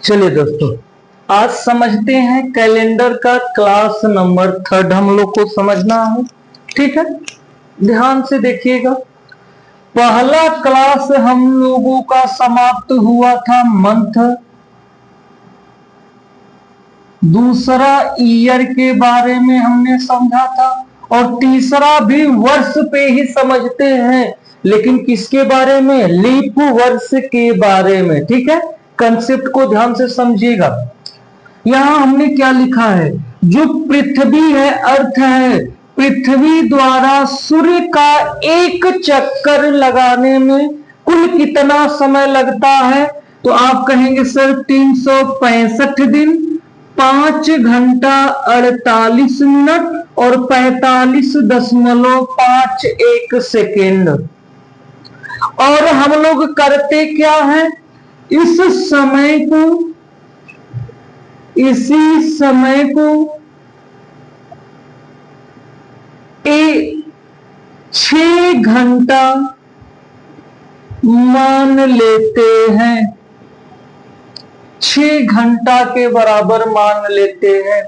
चलिए दोस्तों, आज समझते हैं कैलेंडर का क्लास नंबर 3 हम लोग को समझना है। ठीक है, ध्यान से देखिएगा। पहला क्लास हम लोगों का समाप्त हुआ था मंथ, दूसरा ईयर के बारे में हमने समझा था, और तीसरा भी वर्ष पे ही समझते हैं, लेकिन किसके बारे में? लीप वर्ष के बारे में। ठीक है, कंसेप्ट को ध्यान से समझिएगा। यहां हमने क्या लिखा है? जो पृथ्वी है, अर्थ है, पृथ्वी द्वारा सूर्य का एक चक्कर लगाने में कुल कितना समय लगता है? तो आप कहेंगे सर 365 दिन, 5 घंटा 48 मिनट और 45.51 सेकेंड। और हम लोग करते क्या है? इसी समय को 6 घंटा मान लेते हैं, 6 घंटा के बराबर मान लेते हैं।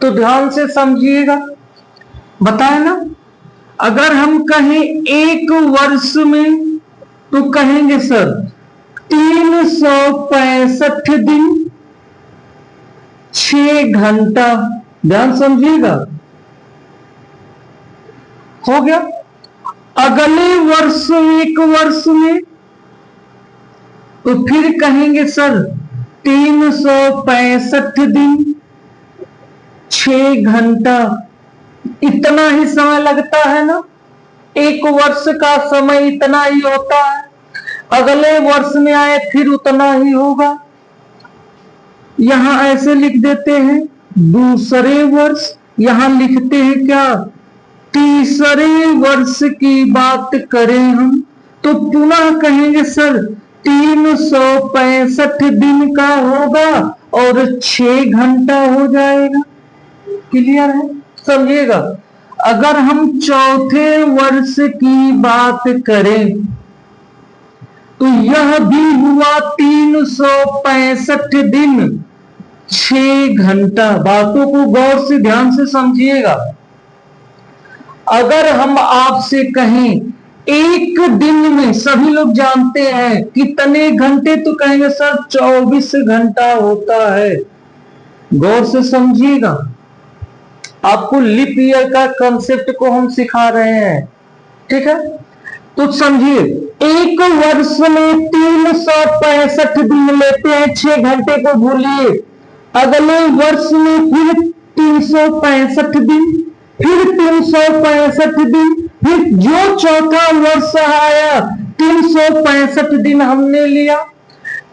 तो ध्यान से समझिएगा, बताए ना। अगर हम कहें एक वर्ष में तो कहेंगे सर 365 दिन 6 घंटा। ध्यान समझिएगा, हो गया। अगले वर्ष, एक वर्ष में तो फिर कहेंगे सर 365 दिन 6 घंटा। इतना ही समय लगता है ना, एक वर्ष का समय इतना ही होता है। अगले वर्ष में आए फिर उतना ही होगा। यहां ऐसे लिख देते हैं दूसरे वर्ष, यहां लिखते हैं क्या? तीसरे वर्ष की बात करें हम तो पुनः कहेंगे सर 365 दिन का होगा और 6 घंटा हो जाएगा। क्लियर है? समझिएगा। अगर हम चौथे वर्ष की बात करें तो यह भी हुआ 365 दिन 6 घंटा। बातों को गौर से ध्यान से समझिएगा। अगर हम आपसे कहें एक दिन में, सभी लोग जानते हैं कितने घंटे, तो कहेंगे सर 24 घंटा होता है। गौर से समझिएगा, आपको लीप ईयर का कंसेप्ट को हम सिखा रहे हैं। ठीक है, तो समझिए, एक वर्ष में 365 दिन लेते हैं, 6 घंटे को भूलिए। अगले वर्ष में फिर 365 दिन, फिर 365 दिन, फिर जो चौथा वर्ष आया 365 दिन हमने लिया।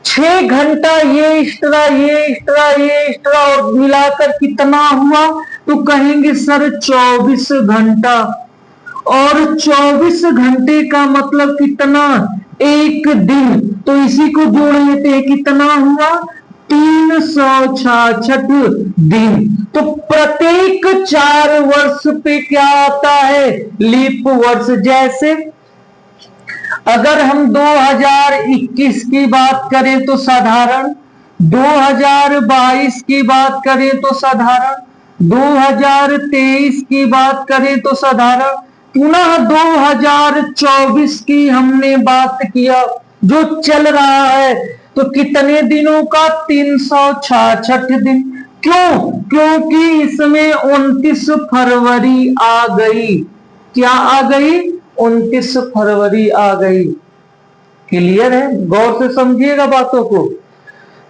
6 घंटा ये एक्स्ट्रा, ये एक्स्ट्रा, ये एक्स्ट्रा, और मिलाकर कितना हुआ? तो कहेंगे सर 24 घंटा। और 24 घंटे का मतलब कितना? एक दिन। तो इसी को जोड़ लेते हैं, कितना हुआ? 366 दिन। तो प्रत्येक 4 वर्ष पे क्या आता है? लीप वर्ष। जैसे अगर हम 2021 की बात करें तो साधारण, 2022 की बात करें तो साधारण, 2023 की बात करें तो साधारण, पुनः 2024 की हमने बात किया जो चल रहा है, तो कितने दिनों का? 366 दिन। क्यों? क्योंकि इसमें 29 फरवरी आ गई। क्या आ गई? 29 फरवरी आ गई। क्लियर है? गौर से समझिएगा बातों को।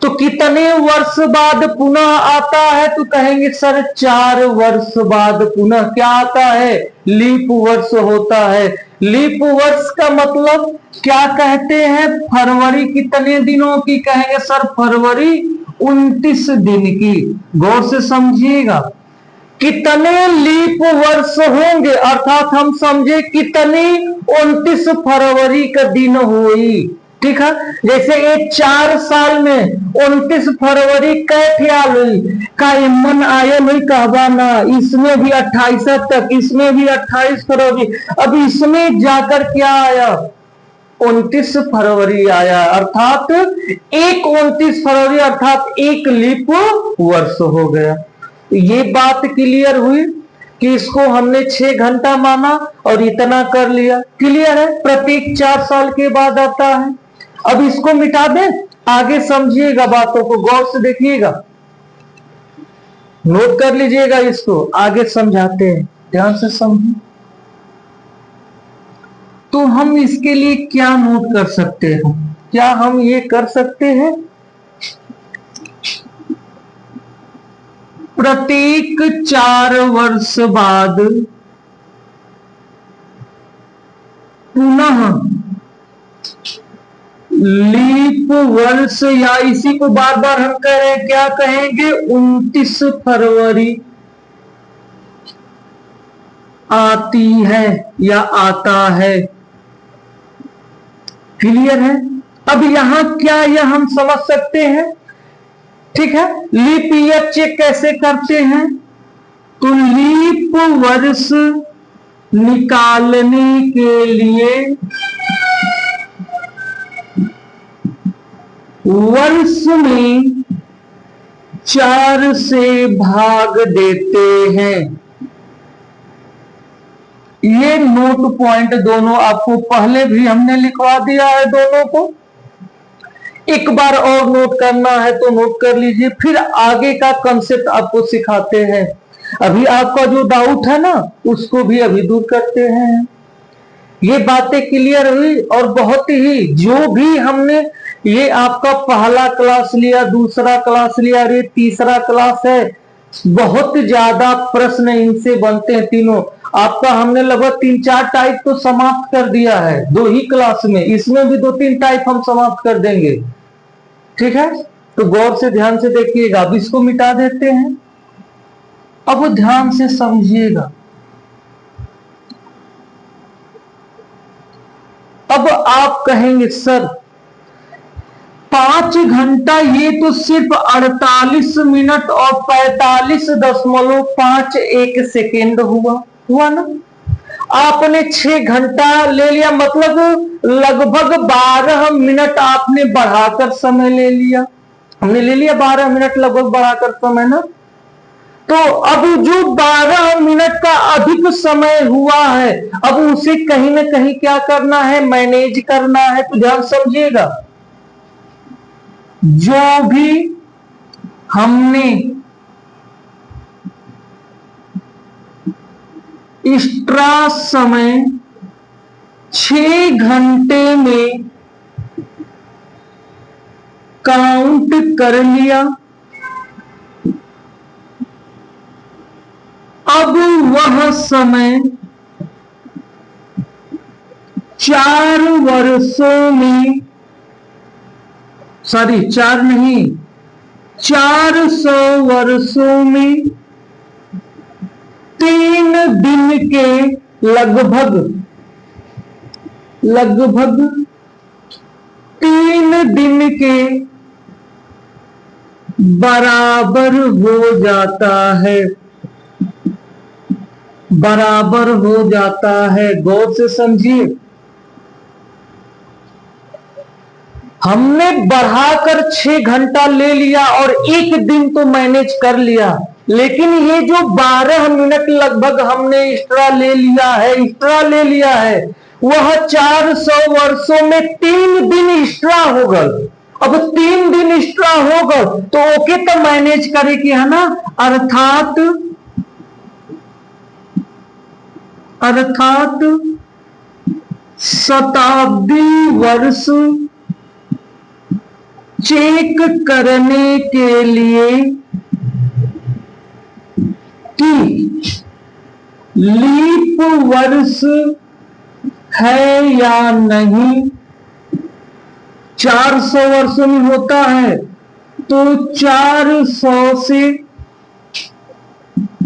तो कितने वर्ष बाद पुनः आता है? तो कहेंगे सर 4 वर्ष बाद पुनः क्या आता है? लीप वर्ष होता है। लीप वर्ष का मतलब क्या कहते हैं? फरवरी कितने दिनों की? कहेंगे सर फरवरी 29 दिन की। गौर से समझिएगा, कितने लीप वर्ष होंगे, अर्थात हम समझे कितनी 29 फरवरी का दिन हुई। ठीक है, जैसे ये 4 साल में 29 फरवरी कैसे हुई का मन आयल हुई कहवा ना, इसमें भी 28 तक, इसमें भी 28 फरवरी। अब इसमें जाकर क्या आया? 29 फरवरी आया, अर्थात 29 फरवरी अर्थात एक लीप वर्ष हो गया। ये बात क्लियर हुई कि इसको हमने 6 घंटा माना और इतना कर लिया। क्लियर है, प्रत्येक 4 साल के बाद आता है। अब इसको मिटा दें, आगे समझिएगा, बातों को गौर से देखिएगा, नोट कर लीजिएगा, इसको आगे समझाते हैं, ध्यान से समझिए। तो हम इसके लिए क्या नोट कर सकते हैं? क्या हम ये कर सकते हैं, प्रत्येक 4 वर्ष बाद पुनः लीप वर्ष, या इसी को बार बार हम कह रहे हैं, क्या कहेंगे, 29 फरवरी आती है या आता है। क्लियर है? अब यहां क्या यह हम समझ सकते हैं, ठीक है। लीप ईयर चेक कैसे करते हैं, तो लीप वर्ष निकालने के लिए वर्ष में 4 से भाग देते हैं। ये नोट पॉइंट दोनों आपको पहले भी हमने लिखवा दिया है, दोनों को एक बार और नोट करना है तो नोट कर लीजिए, फिर आगे का कंसेप्ट आपको सिखाते हैं। अभी आपका जो डाउट है ना, उसको भी अभी दूर करते हैं। ये बातें क्लियर हुई, और बहुत ही जो भी हमने, ये आपका पहला क्लास लिया, दूसरा क्लास लिया, ये तीसरा क्लास है, बहुत ज्यादा प्रश्न इनसे बनते हैं तीनों। आपका हमने लगभग 3-4 टाइप तो समाप्त कर दिया है 2 ही क्लास में, इसमें भी 2-3 टाइप हम समाप्त कर देंगे, ठीक है। तो गौर से ध्यान से देखिएगा। अब इसको मिटा देते हैं, अब वो ध्यान से समझिएगा। अब आप कहेंगे सर 5 घंटा, ये तो सिर्फ 48 मिनट और 45.51 सेकेंड हुआ ना। आपने 6 घंटा ले लिया, मतलब लगभग 12 मिनट आपने बढ़ाकर समय ले लिया। हमने ले लिया 12 मिनट लगभग बढ़ाकर समय ना। तो अब जो 12 मिनट का अधिक समय हुआ है, अब उसे कहीं ना कहीं क्या करना है, मैनेज करना है। तो ध्यान समझिएगा, जो भी हमने एक्स्ट्रा समय 6 घंटे में काउंट कर लिया, अब वह समय 4 वर्षों में, सॉरी 4 नहीं, 400 वर्षों में 3 दिन के लगभग 3 दिन के बराबर हो जाता है, बराबर हो जाता है। गौर से समझिए, हमने बढ़ाकर 6 घंटा ले लिया और 1 दिन तो मैनेज कर लिया, लेकिन ये जो 12 मिनट लगभग हमने एक्स्ट्रा ले लिया है, वह 400 वर्षों में 3 दिन एक्स्ट्रा होगा। अब 3 दिन एक्स्ट्रा होगा तो ओके तो मैनेज करेगी, है ना। अर्थात शताब्दी वर्ष चेक करने के लिए कि लीप वर्ष है या नहीं, 400 वर्षों में होता है तो 400 से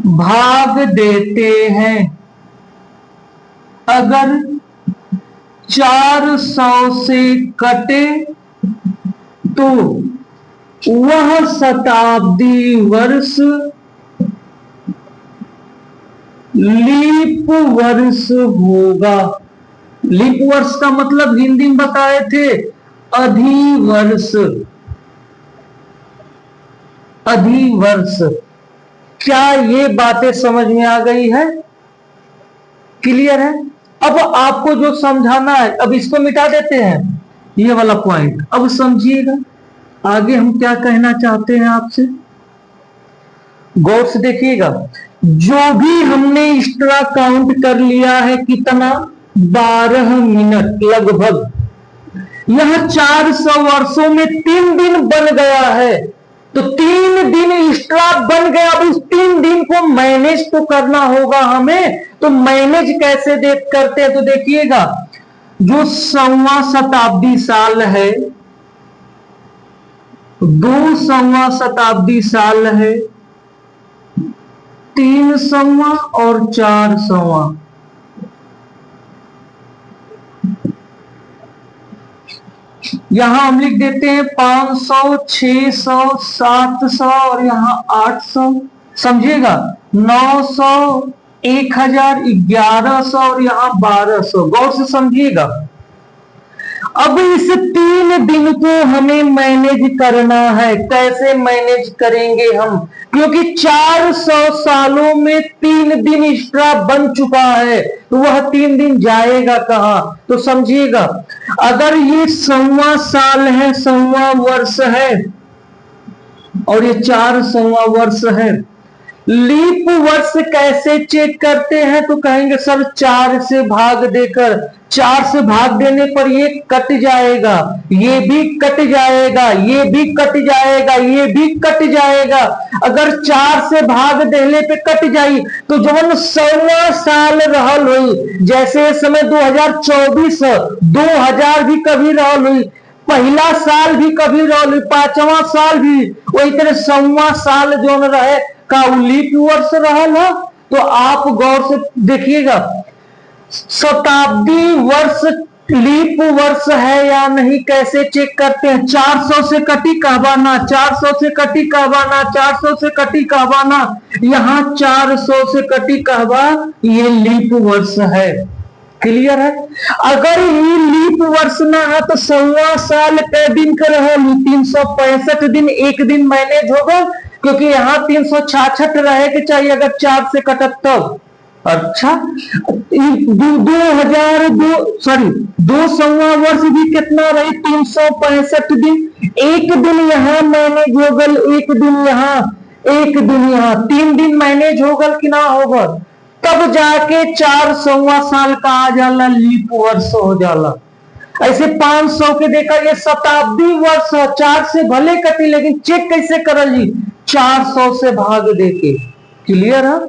भाग देते हैं। अगर 400 से कटे तो वह शताब्दी वर्ष लीप वर्ष होगा। लीप वर्ष का मतलब हिंदी में बताए थे अधिवर्ष। अधिवर्ष। क्या ये बातें समझ में आ गई है? क्लियर है? अब आपको जो समझाना है, अब इसको मिटा देते हैं ये वाला पॉइंट। अब समझिएगा आगे हम क्या कहना चाहते हैं आपसे, गौर से देखिएगा। जो भी हमने एक्स्ट्रा काउंट कर लिया है कितना, 12 मिनट लगभग, यह 400 वर्षों में 3 दिन बन गया है। तो 3 दिन एक्स्ट्रा बन गया। अब उस 3 दिन को मैनेज तो करना होगा हमें। तो मैनेज कैसे करते हैं, तो देखिएगा, जो 1.25 शताब्दी साल है, 2.25 शताब्दी साल है, 3.25 और 4.25, यहां हम लिख देते हैं 500, 600, 700 और यहां 800। समझिएगा, 900, 1000, 1100 और यहां 1200। गौर से समझिएगा। अब इस 3 दिन को हमें मैनेज करना है। कैसे मैनेज करेंगे हम, क्योंकि 400 सालों में 3 दिन एक्स्ट्रा बन चुका है, तो वह 3 दिन जाएगा कहां। तो समझिएगा, अगर ये 1.25 साल है, 1.25 वर्ष है, और ये 4.25 वर्ष है, लीप वर्ष कैसे चेक करते हैं, तो कहेंगे सर 4 से भाग देकर, 4 से भाग देने पर ये कट जाएगा, ये भी कट जाएगा, ये भी कट जाएगा, ये भी कट जाएगा। अगर 4 से भाग देने पे कट जाई तो जवन 1.25 साल रहल हुई, जैसे समय 2024, 2000 भी कभी रहल हुई, पहला साल भी कभी रहल हुई, 5वां साल भी, वही तरह 1.25 साल जो रहे का लीप वर्ष रहल है। तो आप गौर से देखिएगा, शताब्दी वर्ष लीप वर्ष है या नहीं, कैसे चेक करते हैं। 400 से कटी कहवाना, 400 से कटी कहवाना, 400 से कटी कहवाना, यहां 400 से कटी कहवा, ये लीप वर्ष है। क्लियर है? अगर ये लीप वर्ष ना है तो 1.25 साल कै दिन का रहे, 365 दिन, एक दिन मैनेज होगा, क्योंकि यहां 366 रहे के चाहिए अगर 4 से कटत तब। अच्छा, 2.25 वर्ष भी कितना रहे, 365 दिन, एक दिन यहां मैनेज होगल, एक दिन यहां, एक दिन यहां, 3 दिन मैनेज होगल कि ना होगल, तब जाके 4.25 साल का आ जाला, लीप वर्ष हो जाला। ऐसे 500 के देखा, ये शताब्दी वर्ष, 4 से भले कटी, लेकिन चेक कैसे करल जी, 400 से भाग देके। क्लियर है?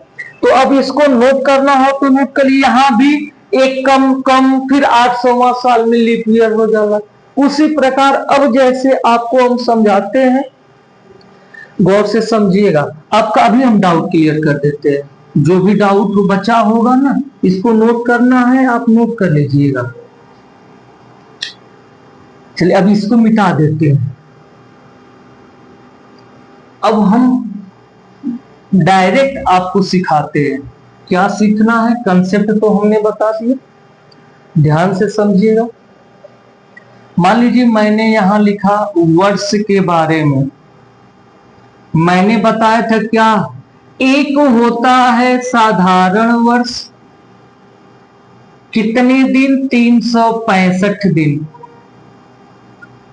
तो अब इसको नोट करना हो तो नोट करिए, यहां भी एक कम कम, फिर 800वां साल में लीप ईयर हो जाला। उसी प्रकार अब जैसे आपको हम समझाते हैं, गौर से समझिएगा। आपका अभी हम डाउट क्लियर कर देते हैं, जो भी डाउट बचा होगा ना, इसको नोट करना है, आप नोट कर लीजिएगा। चलिए अब इसको मिटा देते हैं। अब हम डायरेक्ट आपको सिखाते हैं। क्या सीखना है, कंसेप्ट तो हमने बता दिया, ध्यान से समझिएगा। मान लीजिए मैंने यहां लिखा वर्ष के बारे में, मैंने बताया था क्या, एक होता है साधारण वर्ष, कितने दिन, 365 दिन।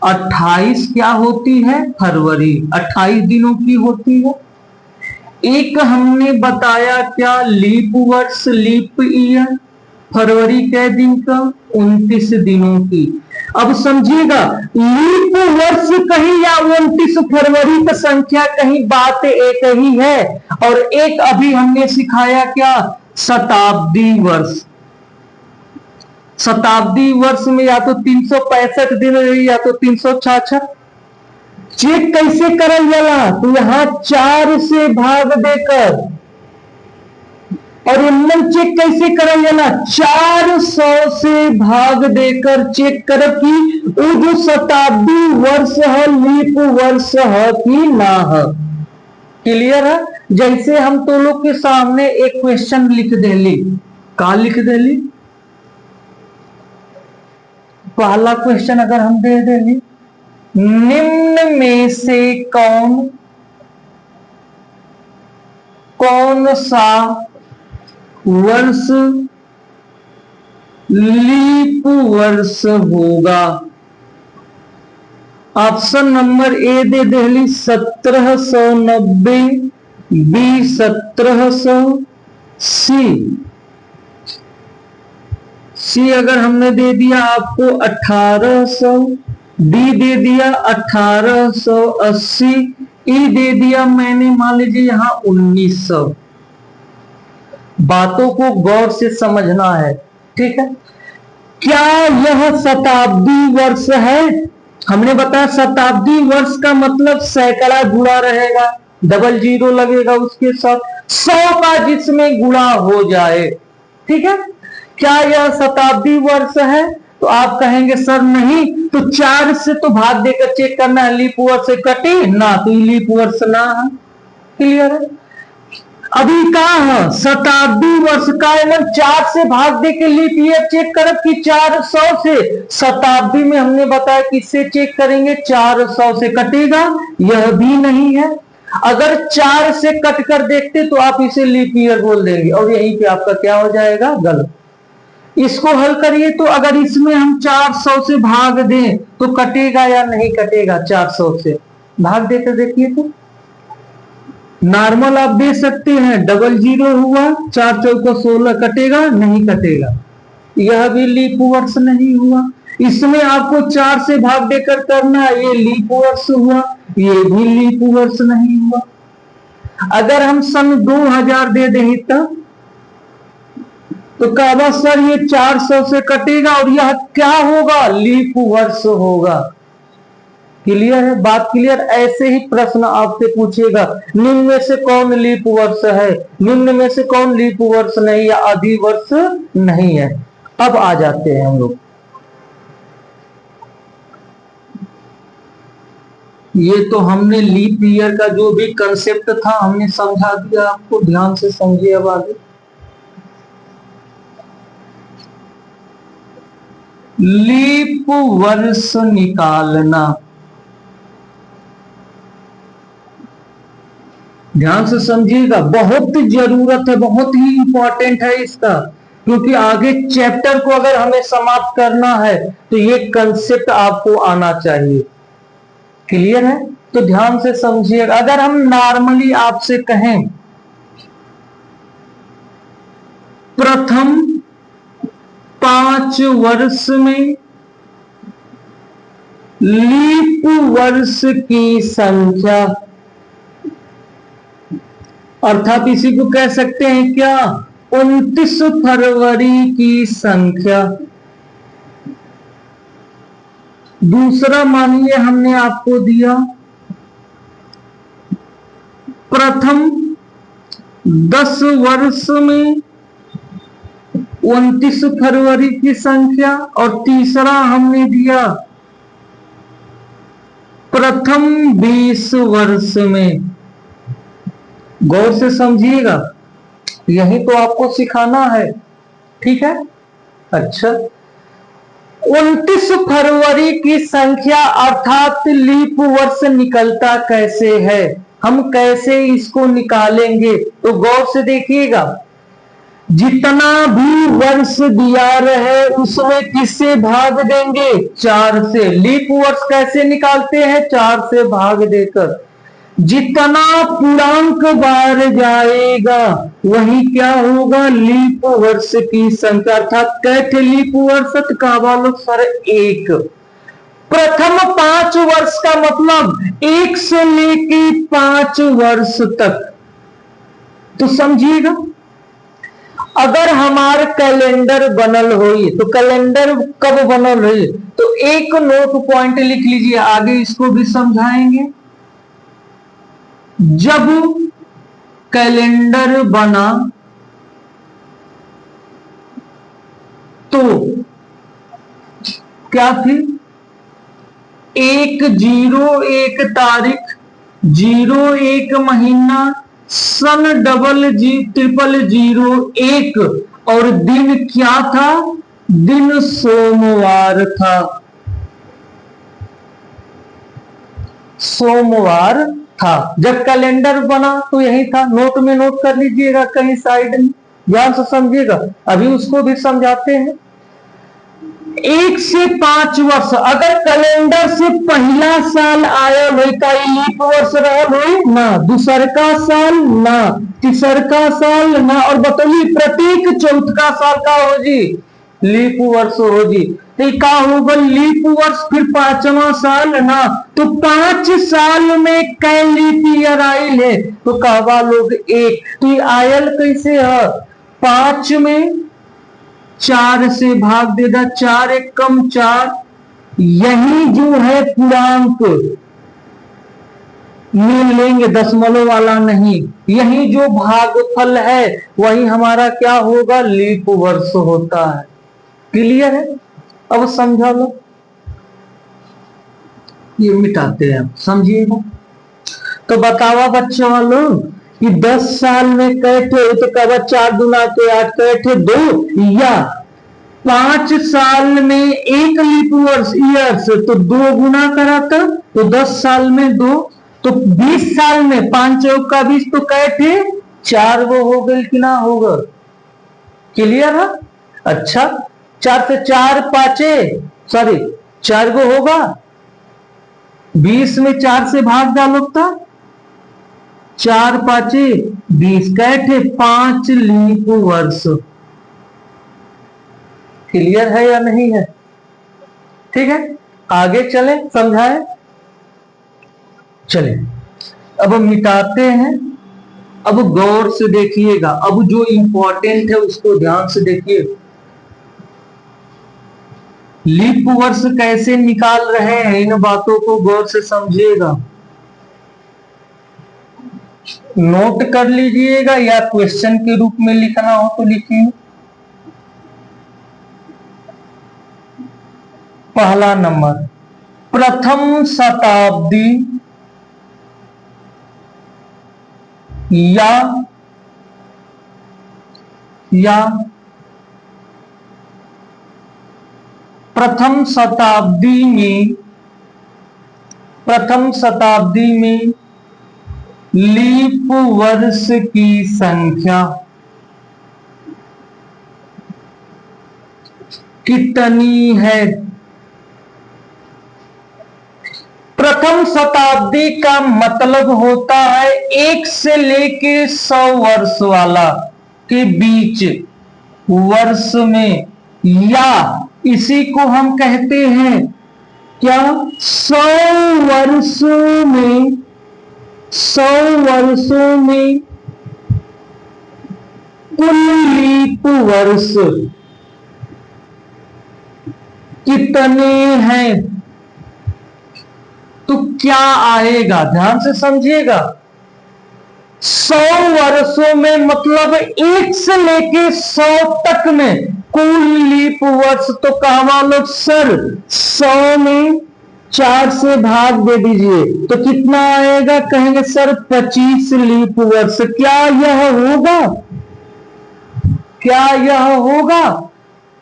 28 क्या होती है, फरवरी, 28 दिनों की होती है। एक हमने बताया क्या, लीप वर्ष, लीप ईयर, फरवरी के दिन का, 29 दिनों की। अब समझिएगा, लीप वर्ष कहीं या 29 फरवरी का संख्या कहीं, बात एक ही है। और एक अभी हमने सिखाया क्या, शताब्दी वर्ष। शताब्दी वर्ष में या तो 365 दिन रही, या तो 366। चेक कैसे करल जाला, तो यहां 4 से भाग देकर, और इनमें चेक कैसे करल जाला, 400 से भाग देकर चेक करब कि वो जो शताब्दी वर्ष है, लीप वर्ष है कि ना है। क्लियर है? जैसे हम तो लोग के सामने एक क्वेश्चन लिख देली, का लिख देली, पहला क्वेश्चन अगर हम दे देंगे, निम्न में से कौन सा वर्ष लीप वर्ष होगा? ऑप्शन नंबर ए दे देली 1790, बी 1700, सी अगर हमने दे दिया आपको 1800, डी दे दिया 1880, ई दे दिया मैंने मान लीजिए यहां 1900। बातों को गौर से समझना है, ठीक है। क्या यह शताब्दी वर्ष है? हमने बताया शताब्दी वर्ष का मतलब सैकड़ा जुड़ा रहेगा, डबल जीरो लगेगा उसके साथ, 100 का जिसमें गुणा हो जाए, ठीक है। क्या यह शताब्दी वर्ष है? तो आप कहेंगे सर नहीं, तो 4 से तो भाग देकर चेक करना है, लीप वर्ष से कटे ना, तो लीप वर्ष ना है। क्लियर है? अभी कहा है शताब्दी वर्ष का 4 से भाग दे के लीप ईयर चेक करब कि 400 से। शताब्दी में हमने बताया किससे चेक करेंगे, 400 से कटेगा, यह भी नहीं है। अगर 4 से कट कर देखते तो आप इसे लीप ईयर बोल देंगे और यहीं पे आपका क्या हो जाएगा, गलत। इसको हल करिए तो अगर इसमें हम 400 से भाग दें तो कटेगा या नहीं कटेगा? 400 से भाग देकर देखिए तो नॉर्मल आप दे सकते हैं, डबल जीरो हुआ, 4 चौको 16 कटेगा नहीं कटेगा? यह भी लीप वर्ष नहीं हुआ। इसमें आपको 4 से भाग देकर करना है, ये लीप वर्ष हुआ, ये भी लीप वर्ष नहीं हुआ। अगर हम सन 2000 दे दें तब तो कहा सर ये 400 से कटेगा और यह क्या होगा, लीप वर्ष होगा। क्लियर है? बात क्लियर? ऐसे ही प्रश्न आपसे पूछेगा, निम्न में से कौन लीप वर्ष है, निम्न में से कौन लीप वर्ष नहीं या आदि वर्ष नहीं है। अब आ जाते हैं हम लोग, ये तो हमने लीप ईयर का जो भी कंसेप्ट था हमने समझा दिया आपको, ध्यान से समझिए। अब आगे लीप वर्ष निकालना, ध्यान से समझिएगा, बहुत जरूरत है, बहुत ही इंपॉर्टेंट है इसका, क्योंकि आगे चैप्टर को अगर हमें समाप्त करना है तो ये कंसेप्ट आपको आना चाहिए। क्लियर है? तो ध्यान से समझिएगा। अगर हम नॉर्मली आपसे कहें प्रथम 5 वर्ष में लीप वर्ष की संख्या, अर्थात इसी को कह सकते हैं क्या, 29 फरवरी की संख्या। दूसरा मानिए हमने आपको दिया प्रथम 10 वर्ष में 29 फरवरी की संख्या, और तीसरा हमने दिया प्रथम 20 वर्ष में। गौर से समझिएगा, यही तो आपको सिखाना है, ठीक है। अच्छा, 29 फरवरी की संख्या अर्थात लीप वर्ष निकलता कैसे है, हम कैसे इसको निकालेंगे? तो गौर से देखिएगा, जितना भी वर्ष दिया रहे उसमें किससे भाग देंगे, 4 से। लीप वर्ष कैसे निकालते हैं, 4 से भाग देकर। जितना पूर्णांक बार जाएगा वही क्या होगा, लीप वर्ष की संख्या। अर्थात कैसे लीप वर्ष का बोलो सर, 1। प्रथम 5 वर्ष का मतलब 1 से लेके 5 वर्ष तक। तो समझिएगा, अगर हमारे कैलेंडर बनल होई तो कैलेंडर कब बनल होई, तो एक नोट पॉइंट लिख लीजिए, आगे इसको भी समझाएंगे। जब कैलेंडर बना तो क्या थी, 101 तारीख, 01 महीना, सन 0001, और दिन क्या था, दिन सोमवार था। सोमवार था। जब कैलेंडर बना तो यही था। नोट में नोट कर लीजिएगा कहीं साइड में, ध्यान से समझिएगा। अभी उसको भी समझाते हैं। 1 से 5 वर्ष अगर कैलेंडर से पहला साल आयल हो का लीप वर्ष रहल हो ना, दूसर का साल ना, तीसर का साल ना, और बतौली प्रत्येक चौथा साल का हो जी लीप वर्ष हो जी। तो का होगा लीप वर्ष, फिर 5वां साल ना। तो 5 साल में कै लीप ईयर आयल है? तो कहवा लोग एक। तो आयल कैसे है? 5 में 4 से भाग देगा, 4 एक कम 4। यही जो है पूर्णांक मिल लेंगे, दशमलव वाला नहीं। यही जो भागफल है वही हमारा क्या होगा? लीप वर्ष होता है। क्लियर है? अब समझा लो। ये मिटाते हैं, समझिएगा। तो बतावा बच्चों वालों कि 10 साल में कैठे, तो कब 4 दूना के 8, कैठे 2, या 5 साल में एक लीप वर्ष ईयर्स, तो 2 गुना कराता तो 10 साल में 2, तो 20 साल में 5 चौक का 20, तो कैठे 4 वो हो गए कि ना होगा? क्लियर है? अच्छा, 4 से 4 पांचे, सॉरी 4 गो होगा। 20 में 4 से भाग डालो था, 4 पांचे 20, कैठे 5 लीप वर्ष। क्लियर है या नहीं है? ठीक है, आगे चले, समझाए। चले अब मिटाते हैं। अब गौर से देखिएगा, अब जो इंपॉर्टेंट है उसको ध्यान से देखिए। लीप वर्ष कैसे निकाल रहे हैं, इन बातों को गौर से समझिएगा। नोट कर लीजिएगा या क्वेश्चन के रूप में लिखना हो तो लिखिए। पहला नंबर, प्रथम शताब्दी या प्रथम शताब्दी में लीप वर्ष की संख्या कितनी है? प्रथम शताब्दी का मतलब होता है 1 से लेके 100 वर्ष वाला के बीच वर्ष में, या इसी को हम कहते हैं क्या? 100 वर्षों में, 100 वर्षों में कुल लीप वर्ष कितने हैं? तो क्या आएगा? ध्यान से समझिएगा। 100 वर्षों में मतलब 1 से लेके 100 तक में कुल लीप वर्ष। तो कहवा लोग सर 100 में 4 से भाग दे दीजिए तो कितना आएगा? कहेंगे सर 25 लीप वर्ष। क्या यह होगा? क्या यह होगा?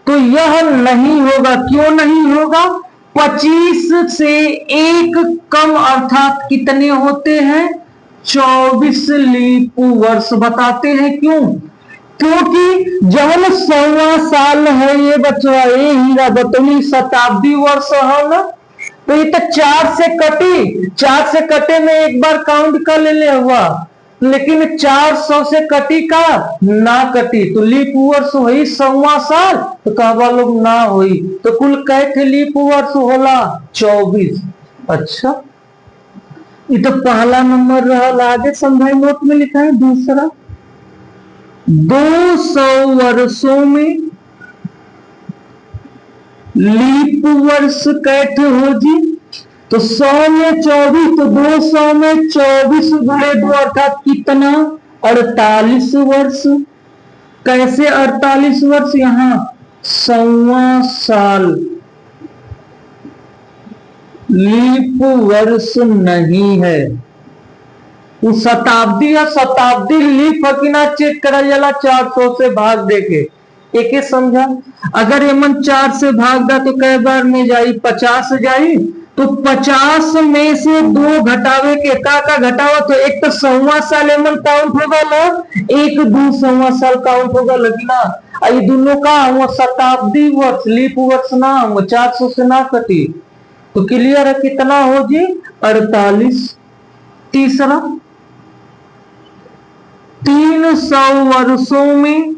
तो यह नहीं होगा। क्यों नहीं होगा? 25 से 1 कम अर्थात कितने होते हैं? 24 लीप वर्ष। बताते हैं क्यों? क्योंकि जब 100वां साल है ये बच्चा, ये हीरा बतौनी शताब्दी वर्ष है ना, तो ये तो 4 से कटी, 4 से कटे में एक बार काउंट कर ले हुआ, लेकिन 400 से कटी का ना कटी, तो लीप वर्ष हुई 100वां साल। तो कहवा लोग ना हुई। तो कुल कैठे लीप वर्ष होला? 24। अच्छा, ये तो पहला नंबर रहा। आगे समझाए, नोट में लिखा है। दूसरा, 200 वर्षों में लीप वर्ष कैठे हो जी? तो 100 में 24, तो 200 में 24 गुणे 2 अर्थात कितना? 48 वर्ष। कैसे 48 वर्ष? यहां 100वां साल लीप वर्ष नहीं है, वो शताब्दी है। शताब्दी लीप है कि ना चेक करा जाला 400 से भाग देके। एक एक समझा। अगर एमन 4 से भाग दा तो कई बार में जाई, 50 जाई। तो 50 में से 2 घटावे के का घटावा, तो एक तो 100वां साल एमन काउंट होगा ला, एक 200वां साल काउंट होगा लगी ना। ये दोनों का वो शताब्दी वर्ष, लीप वर्ष ना, वो 400 से ना कटी। तो क्लियर है, कितना हो जी 48। तीसरा, 300 वर्षों में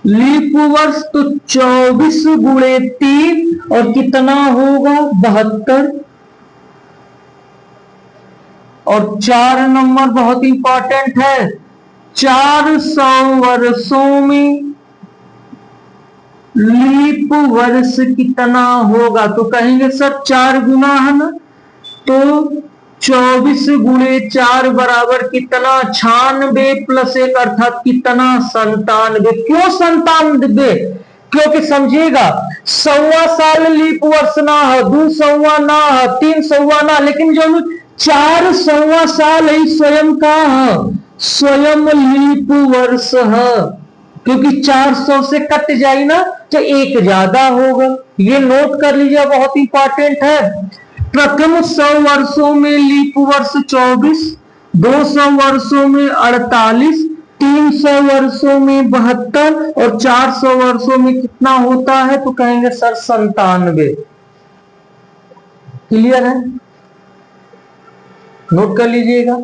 लीप वर्ष तो 24 गुणे 3 और कितना होगा 72। और 4 नंबर बहुत इंपॉर्टेंट है, 400 वर्षों में लीप वर्ष कितना होगा। तो कहेंगे सर 4 गुना है ना, तो 24 गुणे 4 बराबर कितना 96 प्लस 1 अर्थात कितना 97। क्यों 97? क्योंकि समझिएगा 100वां साल लीप वर्ष ना है, 200वां ना है, 300वां ना, लेकिन जो 400वां साल है स्वयं का है, स्वयं लीप वर्ष है। क्योंकि 400 से कट जाए ना तो एक ज्यादा होगा। ये नोट कर लीजिए, बहुत इंपॉर्टेंट है। प्रथम 100 वर्षों में लीप वर्ष 24, 200 वर्षों में 48, 300 वर्षों में 72 और 400 वर्षों में कितना होता है, तो कहेंगे सर 97। क्लियर है, नोट कर लीजिएगा।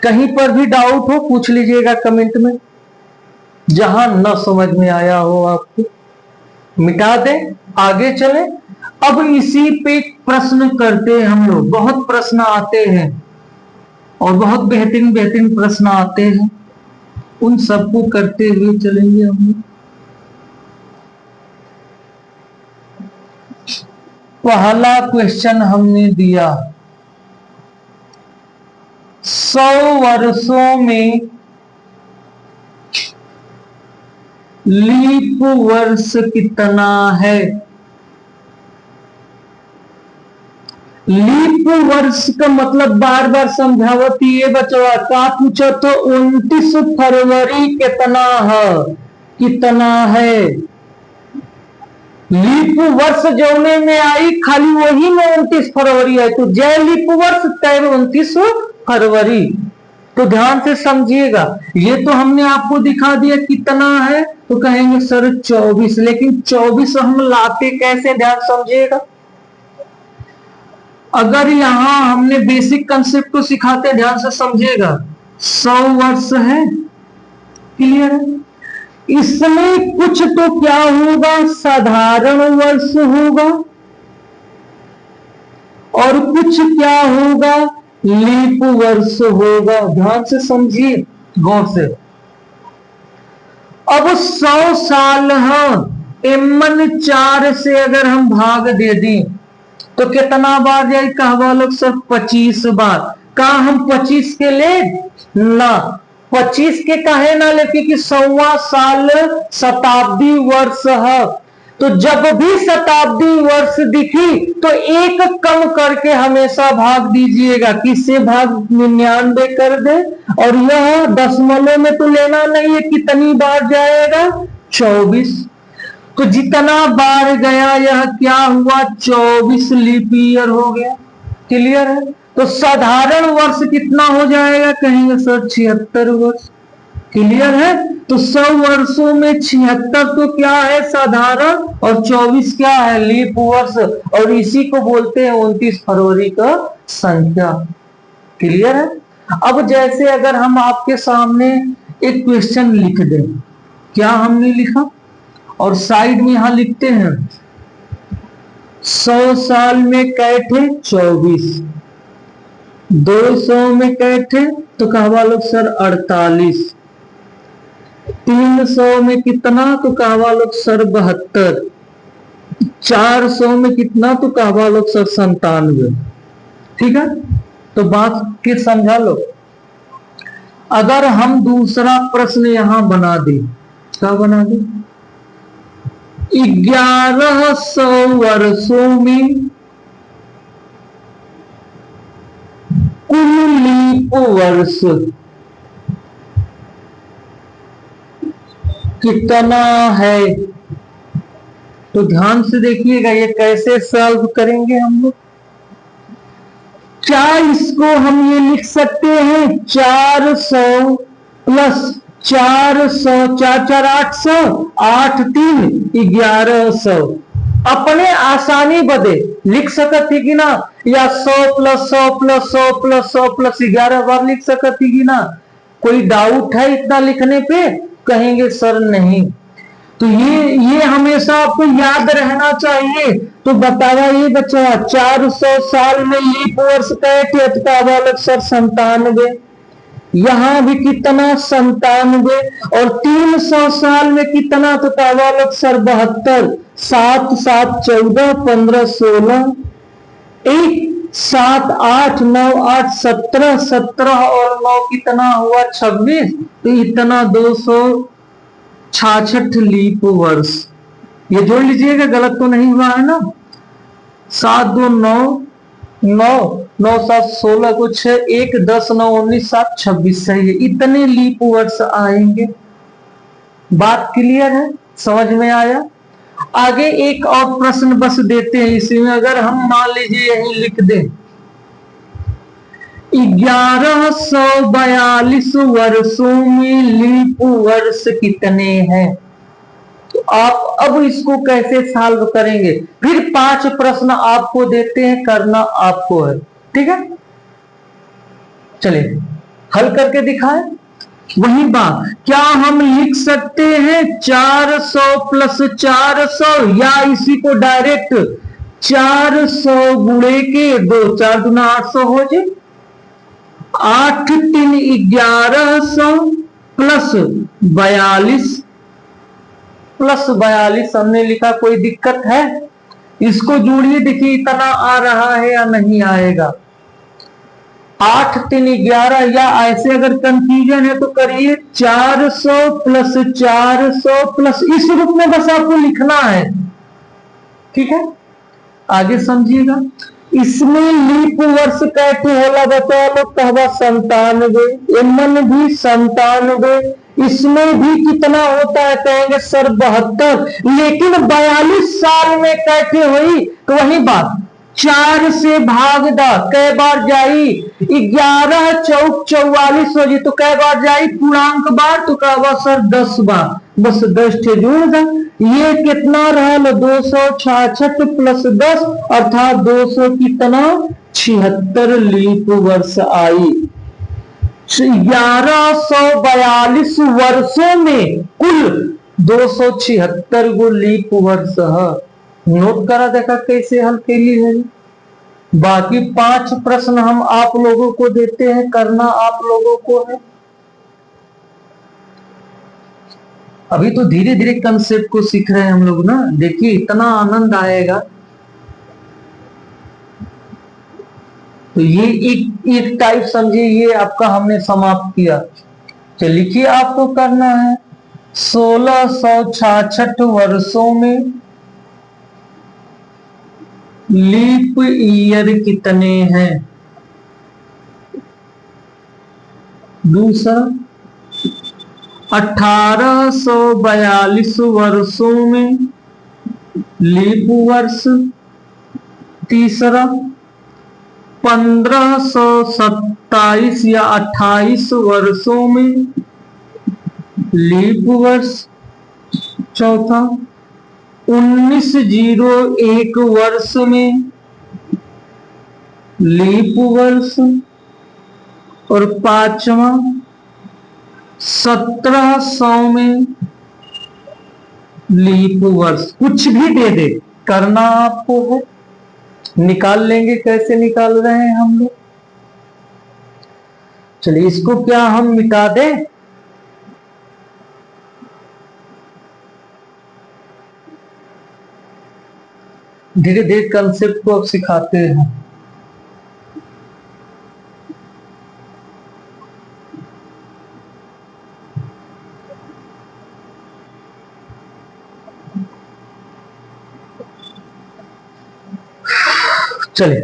कहीं पर भी डाउट हो पूछ लीजिएगा कमेंट में, जहां न समझ में आया हो आपको मिटा दें, आगे चले। अब इसी पे प्रश्न करते हैं हम लोग। बहुत प्रश्न आते हैं और बहुत बेहतरीन बेहतरीन प्रश्न आते हैं, उन सबको करते हुए चलेंगे हम लोग। पहला क्वेश्चन हमने दिया, 100 वर्षों में लीप वर्ष कितना है। लीप वर्ष का मतलब बार बार समझावती है बचवा, का पूछो तो 29 फरवरी कितना है, कितना है। लीप वर्ष जोने में आई खाली वही में 29 फरवरी है, तो जय लीप वर्ष तय 29 फरवरी। तो ध्यान से समझिएगा, ये तो हमने आपको दिखा दिया कितना है, तो कहेंगे सर 24। लेकिन 24 हम लाते कैसे, ध्यान समझिएगा। अगर यहां हमने बेसिक कंसेप्ट को सिखाते, ध्यान से समझिएगा। 100 वर्ष है, क्लियर है। इसमें कुछ तो क्या होगा, साधारण वर्ष होगा और कुछ क्या होगा, लीप वर्ष होगा। ध्यान से समझिए गौर से। अब 100 साल है, एमन 4 से अगर हम भाग दे दें तो कितना बार जाए, कहवा लोग सर 25 बार। का हम 25 के ले ना, 25 के कहे ना लेके कि 100वां साल शताब्दी वर्ष है। तो जब भी शताब्दी वर्ष दिखी तो एक कम करके हमेशा भाग दीजिएगा। किससे भाग, 99 कर दे। और यह दशमलव में तो लेना नहीं है, कितनी बार जाएगा 24। तो जितना बार गया यह क्या हुआ 24 लीप ईयर हो गया। क्लियर है। तो साधारण वर्ष कितना हो जाएगा, कहेंगे सर 76 वर्ष। क्लियर है। तो 100 वर्षों में 76 तो क्या है साधारण और 24 क्या है लीप वर्ष, और इसी को बोलते हैं 29 फरवरी का संख्या। क्लियर है। अब जैसे अगर हम आपके सामने एक क्वेश्चन लिख दें, क्या हमने लिखा और साइड में यहां लिखते हैं 100 साल में कैठे 24, 200 में कैठे तो कहवा लोग सर 48, 300 में कितना तो कहवा लोग सर 72, 400 में कितना तो कहवा लोग सर 97। ठीक है। तो बात फिर समझा लो। अगर हम दूसरा प्रश्न यहां बना दें, क्या बना दें, 1100 वर्षों में कुल लीप वर्ष कितना है। तो ध्यान से देखिएगा ये कैसे सॉल्व करेंगे हम लोग। क्या इसको हम ये लिख सकते हैं 400 प्लस 400, 4 4 800, 8 3 1100। अपने आसानी बदे लिख सकत थी कि ना, या 100 प्लस 100 प्लस 100 प्लस 100 प्लस 11 बार लिख सकत थी कि ना। कोई डाउट है इतना लिखने पे? कहेंगे सर नहीं। तो ये हमेशा आपको याद रहना चाहिए। तो बताया ये बच्चा 400 साल में लीप वर्ष कैसे अटका बालक सर 97। यहां भी कितना 97। और 300 साल में कितना तो बालक सर 72। 7 7 14 15 16 1 7 8 9 8 17 17 और 9 कितना हुआ 26। तो इतना 266 लीप वर्ष। ये जोड़ लीजिएगा, गलत तो नहीं हुआ है ना। 7 2 9 9 9 7 16 कुछ 1 10 9 19 7 26 सही है। इतने लीप वर्ष आएंगे। बात क्लियर है, समझ में आया। आगे एक और प्रश्न बस देते हैं इसमें। अगर हम मान लीजिए यही लिख दें 1142 वर्षों में लीप वर्ष कितने हैं, तो आप अब इसको कैसे सॉल्व करेंगे। फिर 5 प्रश्न आपको देते हैं, करना आपको है, ठीक है। चलिए हल करके दिखाएं। वही बात, क्या हम लिख सकते हैं 400 प्लस 400, या इसी को डायरेक्ट 400 गुणे के 2 4 गुना 800 हो जाए। 8 3 1100 प्लस 42 प्लस 42 हमने लिखा, कोई दिक्कत है? इसको जोड़िए, देखिए इतना आ रहा है या नहीं आएगा। 8 3 11, या ऐसे अगर कंफ्यूजन है तो करिए 400 प्लस 400 प्लस, इस रूप में बस आपको लिखना है, ठीक है। आगे समझिएगा। इसमें लीप वर्ष कैसे होला बता लो, कहवा 97। एमन भी 97। इसमें भी कितना होता है, कहेंगे सर 72। लेकिन 42 साल में कैसे हुई, तो वही बात 4 से भाग दा, कै बार जाई 11 चौक 44 हो जी, तो कै बार जाई पूर्णांक बार, तो कहवा सर 10 बार। बस 10 थे जोड़ दा। ये कितना रहा 266 प्लस 10 अर्थात 200 कितना 76 लीप वर्ष आई। 1142 वर्षों में कुल 276 गो लीप वर्ष है। नोट करा देखा कैसे हल के लिए है। बाकी 5 प्रश्न हम आप लोगों को देते हैं, करना आप लोगों को है। अभी तो धीरे धीरे कंसेप्ट को सीख रहे हैं हम लोग ना। देखिए इतना आनंद आएगा। तो ये एक टाइप समझिए, ये आपका हमने समाप्त किया। तो लिखिए आपको करना है 1666 वर्षों में लीप ईयर कितने हैं। दूसरा 1842 वर्षों में लीप वर्ष। तीसरा 1527 या 28 वर्षों में लीप वर्ष। चौथा 1901 वर्ष में लीप वर्ष। और 5वां 1700 में लीप वर्ष। कुछ भी दे दे, करना आपको है। निकाल लेंगे, कैसे निकाल रहे हैं हम लोग। चलिए इसको क्या हम मिटा दें। धीरे धीरे कंसेप्ट को अब सिखाते हैं। चलिए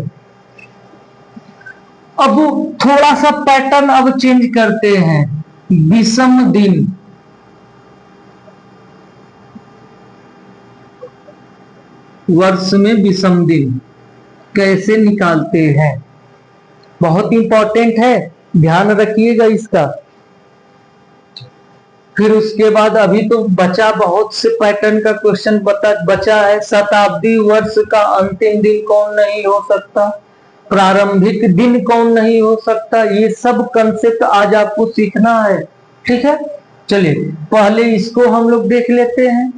अब थोड़ा सा पैटर्न अब चेंज करते हैं। विषम दिन, वर्ष में विषम दिन कैसे निकालते हैं, बहुत इंपॉर्टेंट है, ध्यान रखिएगा इसका। फिर उसके बाद अभी तो बचा बहुत से पैटर्न का क्वेश्चन बचा है। शताब्दी वर्ष का अंतिम दिन कौन नहीं हो सकता, प्रारंभिक दिन कौन नहीं हो सकता, ये सब कंसेप्ट आज आपको सीखना है। ठीक है, चलिए पहले इसको हम लोग देख लेते हैं।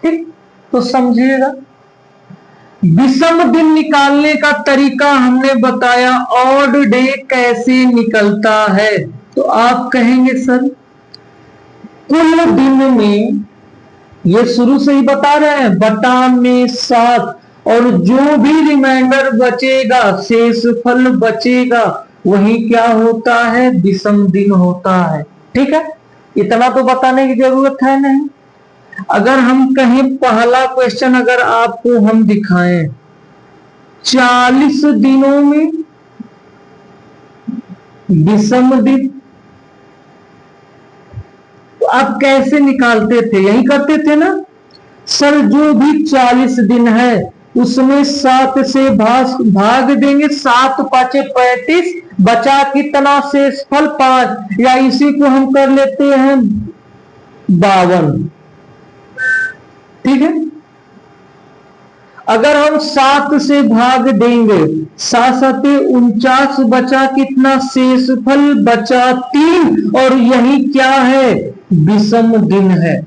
ठीक, तो समझिएगा विषम दिन निकालने का तरीका हमने बताया। ऑड डे कैसे निकलता है, तो आप कहेंगे सर कुल दिन में, ये शुरू से ही बता रहे हैं, बटा में 7 और जो भी रिमाइंडर बचेगा, शेषफल बचेगा, वही क्या होता है, विषम दिन होता है। ठीक है, इतना तो बताने की जरूरत है नहीं। अगर हम कहें पहला क्वेश्चन अगर आपको हम दिखाएं 40 दिनों में विषम दिन, तो आप कैसे निकालते थे, यही करते थे ना सर, जो भी 40 दिन है उसमें 7 से भाग देंगे, 7 पाँचे 35, बचा कितना, शेषफल 5, या इसी को हम कर लेते हैं 52। ठीक है, अगर हम 7 से भाग देंगे, 7 7 49, बचा कितना, शेषफल बचा 3, और यही क्या है, विषम दिन है।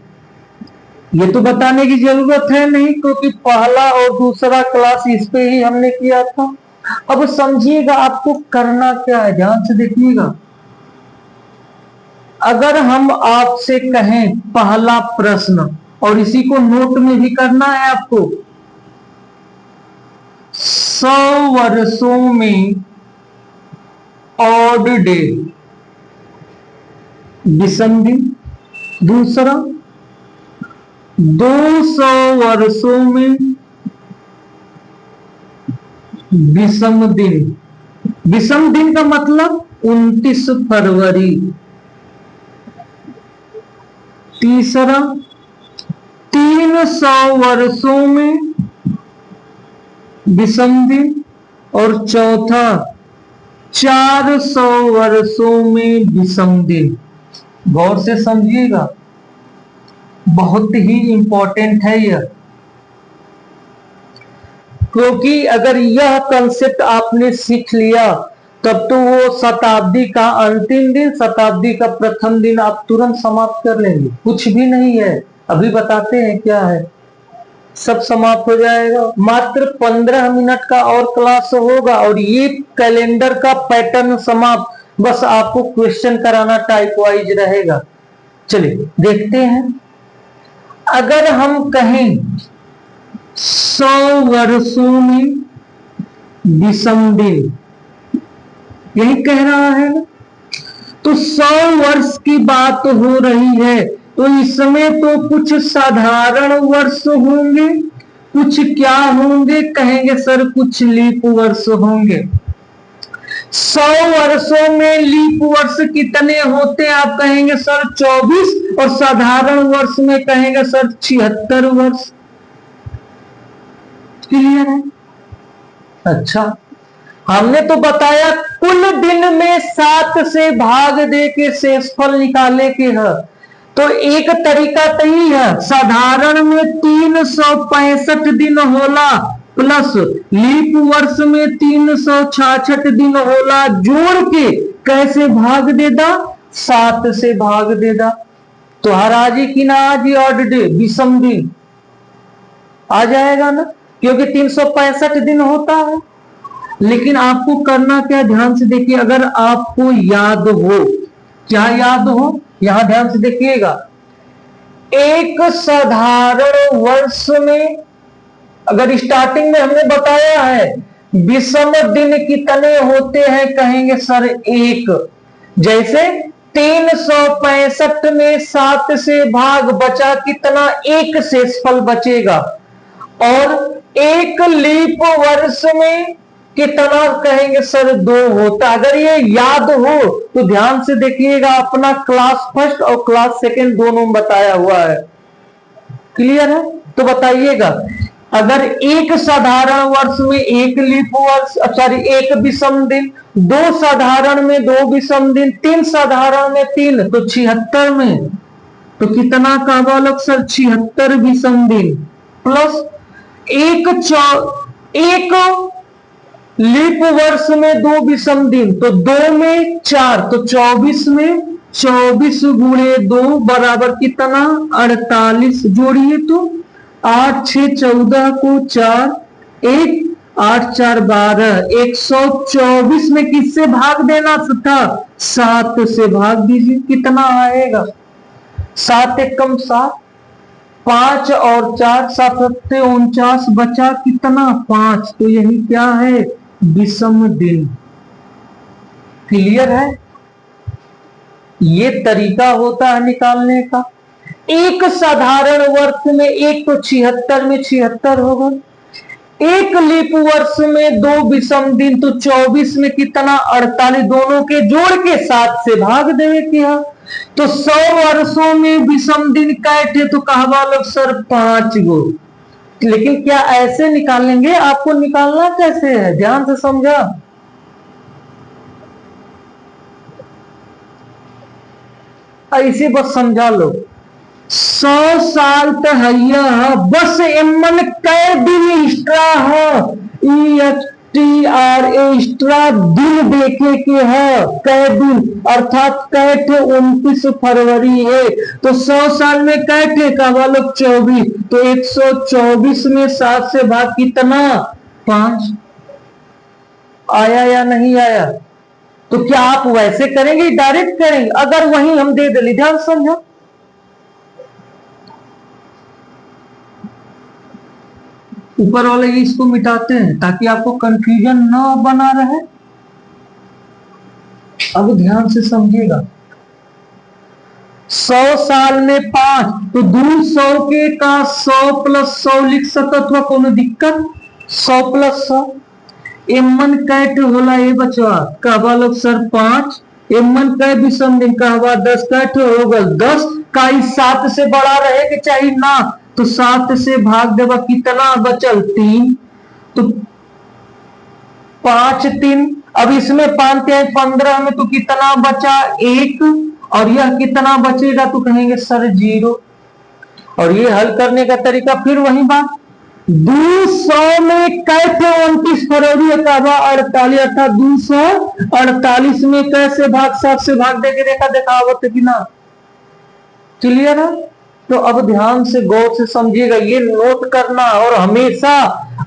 ये तो बताने की जरूरत है नहीं, क्योंकि पहला और दूसरा क्लास इस पे ही हमने किया था। अब समझिएगा आपको करना क्या है, ध्यान से देखिएगा। अगर हम आपसे कहें पहला प्रश्न, और इसी को नोट में भी करना है आपको, 100 वर्षों में ऑड डे विषम दिन। दूसरा 200 वर्षों में विषम दिन। विषम दिन का मतलब 29 फरवरी। तीसरा 300 वर्षों में विषम दिन। और चौथा 400 वर्षों में विषम दिन। गौर से समझिएगा, बहुत ही इंपॉर्टेंट है यह, क्योंकि अगर यह कंसेप्ट आपने सीख लिया तब तो वो शताब्दी का अंतिम दिन, शताब्दी का प्रथम दिन आप तुरंत समाप्त कर लेंगे। कुछ भी नहीं है, अभी बताते हैं क्या है, सब समाप्त हो जाएगा। मात्र 15 मिनट का और क्लास होगा और ये कैलेंडर का पैटर्न समाप्त। बस आपको क्वेश्चन कराना टाइप वाइज रहेगा। चलिए देखते हैं, अगर हम कहें 100 वर्षों में विषम दिन, यही कह रहा है ना, तो 100 वर्ष की बात हो रही है, तो इसमें तो कुछ साधारण वर्ष होंगे, कुछ क्या होंगे, कहेंगे सर कुछ लीप वर्ष होंगे। 100 वर्षों में लीप वर्ष कितने होते हैं, आप कहेंगे सर 24, और साधारण वर्ष में कहेंगे सर 76 वर्ष। क्लियर है? अच्छा, हमने तो बताया कुल दिन में 7 से भाग दे के शेषफल निकाले के है, तो एक तरीका तो ही है, साधारण में 365 दिन होला प्लस लीप वर्ष में 366 दिन होला, जोड़ के कैसे भाग देदा, 7 से भाग देदा, तो हर आज की ना आज ऑड डे विषम दिन आ जाएगा ना, क्योंकि 365 दिन होता है। लेकिन आपको करना क्या, ध्यान से देखिए, अगर आपको याद हो, क्या याद हो, यहां ध्यान से देखिएगा, एक साधारण वर्ष में अगर स्टार्टिंग में हमने बताया है विषम दिन कितने होते हैं, कहेंगे सर 1। जैसे 365 में 7 से भाग, बचा कितना, 1 शेषफल बचेगा। और एक लीप वर्ष में कितना, कहेंगे सर 2 होता। अगर ये याद हो तो ध्यान से देखिएगा, अपना क्लास फर्स्ट और क्लास सेकंड दोनों बताया हुआ है। क्लियर है? तो बताइएगा अगर एक साधारण वर्ष में एक लीप वर्ष, सॉरी एक विषम दिन, दो साधारण में दो विषम दिन, तीन साधारण में तीन, तो 76 में तो कितना का बालक सर 76 विषम दिन प्लस एक लीप वर्ष में दो विषम दिन, तो 2 में 4, तो 24 में 24 गुणे 2 बराबर कितना 48। जोड़िए तो 8 6 14 को 4, 1 8 4 12, 124 में किससे भाग देना था 7 से भाग दीजिए, कितना आएगा 7 एकम 7, 5 और 4 7 49, बचा कितना 5, तो यही क्या है विषम दिन। क्लियर है? ये तरीका होता है निकालने का। एक साधारण वर्ष में एक तो 76 में 76 होगा, एक लीप वर्ष में दो विषम दिन तो 24 में कितना 48, दोनों के जोड़ के 7 से भाग देवे किया, तो 100 वर्षों में विषम दिन कैटे, तो कहवा लोग सर 5 गो। लेकिन क्या ऐसे निकालेंगे? आपको निकालना कैसे है ध्यान से समझा। ऐसे बस समझा लो, 100 साल तहैया बस एमन कै दिन एक्स्ट्रा है, एक्स्ट्रा दिन देखे के है कै दिन, अर्थात कैठे 29 फरवरी है, तो 100 साल में कैठे का वालों 24, तो 124 में 7 से भाग कितना 5। आया या नहीं आया? तो क्या आप वैसे करेंगे डायरेक्ट करेंगे? अगर वही हम दे दे, ध्यान समझो, ऊपर वाले इसको मिटाते हैं ताकि आपको कंफ्यूजन न बना रहे। अब ध्यान से समझिएगा, 100 साल में 5, तो 200 के का 100 प्लस 100 लिख सकत हुआ, कोनो दिक्कत? 100 प्लस 100 एमन कैट होला ये बचवा कहवा लोग सर 5, एमन कै विषम दिन कहवा 10 कैट होगा 10 का 7 से बड़ा रहे के चाहिए ना, तो 7 से भाग देवा, कितना बचल 3, तो 5 3, अब इसमें 5 15 में तो कितना बचा 1, और यह कितना बचेगा तो कहेंगे सर 0। और ये हल करने का तरीका फिर वही बात, 200 में कैसे 29 फरवरी 48, अर्थात 248 में कैसे भाग 7 से भाग देके देखा देखावत कि ना। क्लियर है? तो अब ध्यान से गौर से समझिएगा, ये नोट करना और हमेशा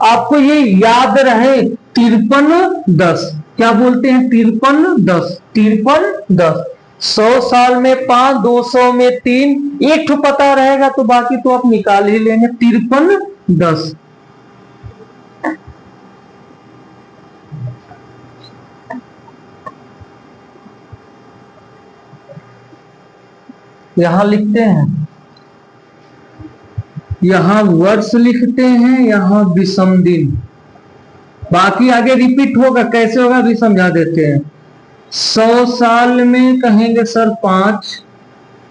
आपको ये याद रहे 53 10। क्या बोलते हैं 53 10, 53 10। 100 साल में 5, 200 में 3, एक ठो पता रहेगा तो बाकी तो आप निकाल ही लेंगे। 53 10 यहां लिखते हैं, यहां वर्ष लिखते हैं, यहां विषम दिन, बाकी आगे रिपीट होगा, कैसे होगा भी समझा देते हैं। 100 साल में कहेंगे सर 5,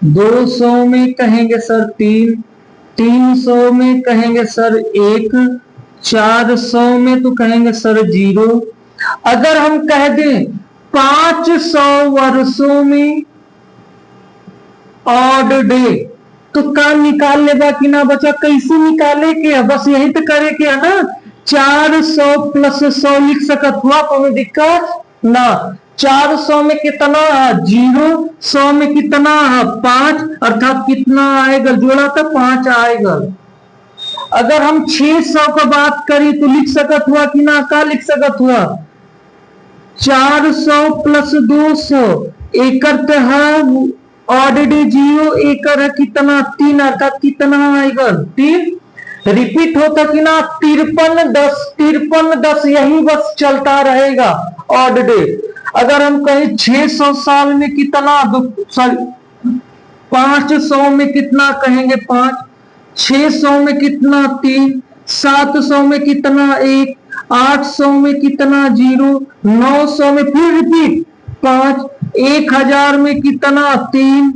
200 में कहेंगे सर 3, 300 में कहेंगे सर 1, 400 में तो कहेंगे सर 0। अगर हम कह दें 500 वर्षों में ऑड डे, तो का निकाल लेगा कि ना बचा? कैसे निकाले के? बस यही तो करे के है ना, 400 प्लस 100 लिख सकत हुआ, कोई दिक्कत ना। 400 में कितना है 0, 100 में कितना है 5, अर्थात कितना आएगा जोड़ा तो 5 आएगा। अगर हम 600 का बात करें तो लिख सकत हुआ कि ना, का लिख सकत हुआ 400 प्लस 200, एकर्थ है ऑलरेडी 0, एकर है कितना 3, अर्थात कितना आएगा 3। रिपीट होता कि ना 53 10, 53 10 यही बस चलता रहेगा ऑड डे। अगर हम कहें 600 साल में कितना, सॉरी 500 में कितना कहेंगे 5, 600 में कितना 3, 700 में कितना 1, 800 में कितना 0, 900 में फिर रिपीट 5, 1000 में कितना 3,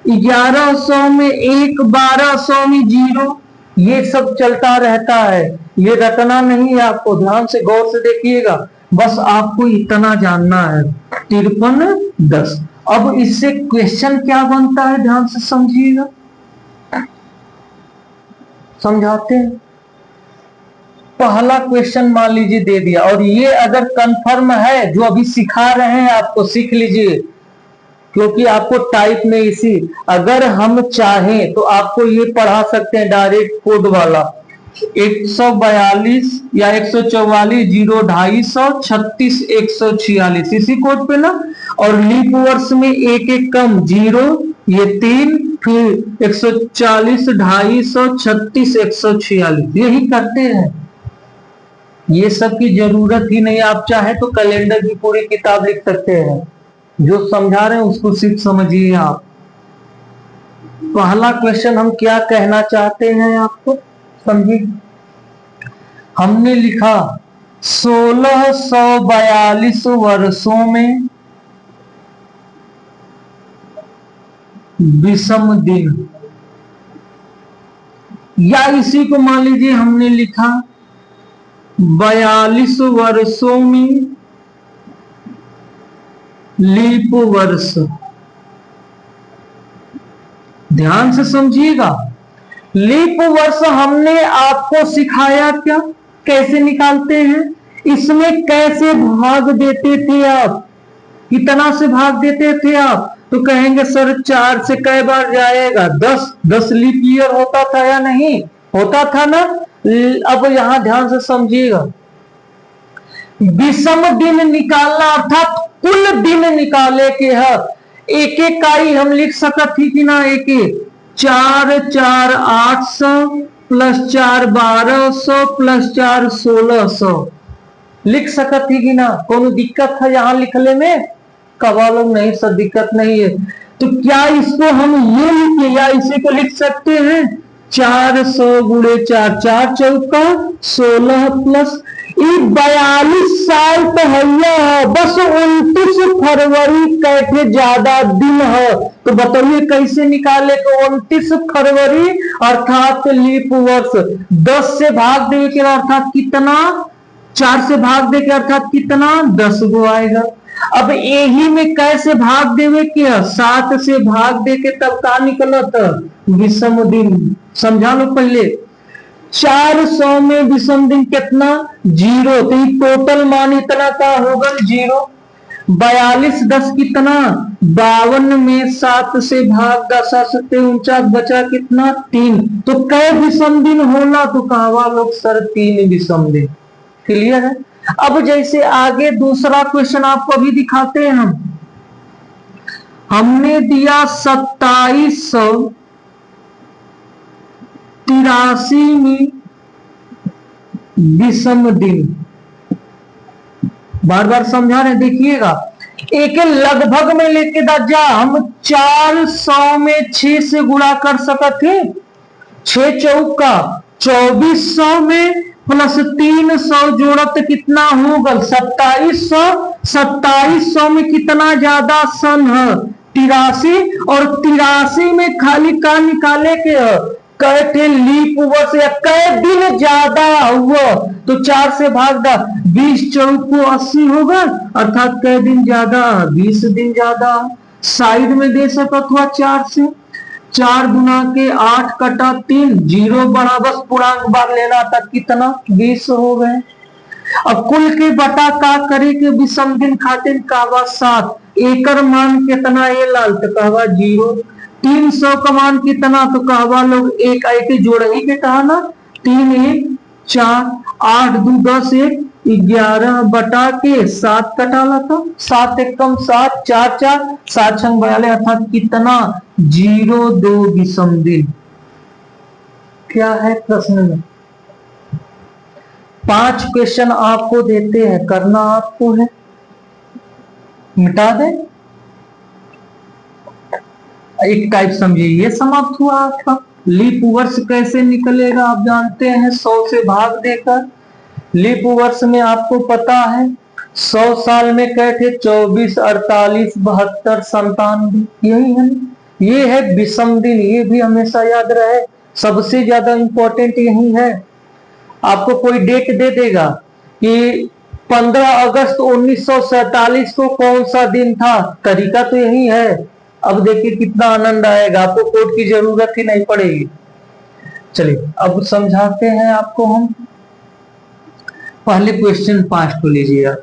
1100 में 1, 1200 में 0, ये सब चलता रहता है, ये रटना नहीं है आपको, ध्यान से गौर से देखिएगा, बस आपको इतना जानना है 5310। अब इससे क्वेश्चन क्या बनता है, ध्यान से समझिएगा, समझाते हैं। पहला क्वेश्चन मान लीजिए दे दिया, और ये अगर कंफर्म है जो अभी सिखा रहे हैं आपको, सीख लीजिए, क्योंकि आपको टाइप में इसी, अगर हम चाहें तो आपको ये पढ़ा सकते हैं डायरेक्ट कोड वाला 142 या 144 0 250 36 146 इसी कोड पे ना, और लीप वर्ष में एक एक कम 0 ये 3 फिर 140 250 36 146 यही करते हैं। ये सब की जरूरत ही नहीं, आप चाहे तो कैलेंडर की पूरी किताब लिख सकते हैं, जो समझा रहे हैं उसको सिर्फ समझिए आप। पहला क्वेश्चन हम क्या कहना चाहते हैं आपको समझिए। हमने लिखा 1642 वर्षों में विषम दिन, या इसी को मान लीजिए हमने लिखा 42 वर्षों में लीप वर्ष। ध्यान से समझिएगा, लीप वर्ष हमने आपको सिखाया क्या, कैसे निकालते हैं, इसमें कैसे भाग देते थे आप, कितना से भाग देते थे आप, तो कहेंगे सर 4 से कई बार जाएगा, 10 लीप ईयर होता था या नहीं होता था ना। अब यहां ध्यान से समझिएगा, विषम दिन निकालना अर्थात कुल दिन निकाले के है, एक एक का ही हम लिख सकत थी कि ना, एक एक 4 4 800 प्लस 4 1200 प्लस 4 1600 लिख सकत थी कि ना, कोनो दिक्कत है यहां लिखने में, कवा लोग नहीं सर दिक्कत नहीं है। तो क्या इसको हम ये लिखे या इसी को लिख सकते हैं 400 गुणे 4 4 चौका 16 प्लस 42 साल तो है, बस 29 फरवरी कैसे ज्यादा दिन है, तो बताइए कैसे निकाले, तो 29 फरवरी अर्थात लीप वर्ष 10 से भाग दे के अर्थात कितना, 4 से भाग दे के अर्थात कितना 10 गो आएगा। अब यही में कैसे भाग देवे के 7 से भाग दे के तब का निकलत विषम दिन, समझा लो पहले। 400 में विषम दिन कितना 0, तो टोटल मान इतना का होगा 0। 42 10 कितना 52 में 7 से भाग 10 49 बचा कितना 3, तो कै विषम दिन होला, तो कहवा लोग सर 3 विषम दिन। क्लियर है। अब जैसे आगे दूसरा क्वेश्चन आपको अभी दिखाते हैं, हमने दिया 2783 में विषम दिन, बार बार समझा रहे देखिएगा, एक लगभग में लेके जा, हम 400 में 6 से गुणा कर सकते, 6 चौका 2400 में प्लस 300 जोड़त कितना होगा 2700, 2700 में कितना ज्यादा सन है 83, और 83 में खाली का निकाले के कैसे लीप वर्ष या कै दिन ज्यादा हुआ, तो 4 से भाग दा 20 चौको 80 होगा, अर्थात कै दिन ज्यादा 20 दिन ज्यादा। साइड में दे सकत हुआ 4 से, 4 गुना के 8 कटा 3 0 बड़ा, बस पूर्णांक बार लेना था, कितना 20 हो गए। अब कुल के बटा का करे के विषम दिन खातिर कहवा 7, एकर मान कितना ये लाल, तो कहवा 0। 300 का मान कितना, तो कहवा लोग एक एक जोड़ ही के कहा ना, 3 1 4 8 2 10 1 11 बटा के 7 कटाला था, 7 1 कम 7 4 4 7 छंग 42, अर्थात कितना 0 2 विषम दिन। क्या है प्रश्न में 5 क्वेश्चन आपको देते हैं, करना आपको है, मिटा दे एक टाइप समझिए, ये समाप्त हुआ आपका। लीप वर्ष कैसे निकलेगा आप जानते हैं, 100 से भाग देकर। लीप वर्ष में आपको पता है 100 साल में कैसे 24 48 72 97 यही है, ये है विषम दिन, ये भी हमेशा याद रहे। सबसे ज्यादा इंपॉर्टेंट यही है। आपको कोई डेट दे देगा कि 15 अगस्त 1947 को कौन सा दिन था, तरीका तो यही है। अब देखिए कितना आनंद आएगा, आपको कोड की जरूरत ही नहीं पड़ेगी। चलिए अब समझाते हैं आपको हम। पहले क्वेश्चन 5 को लीजिएगा।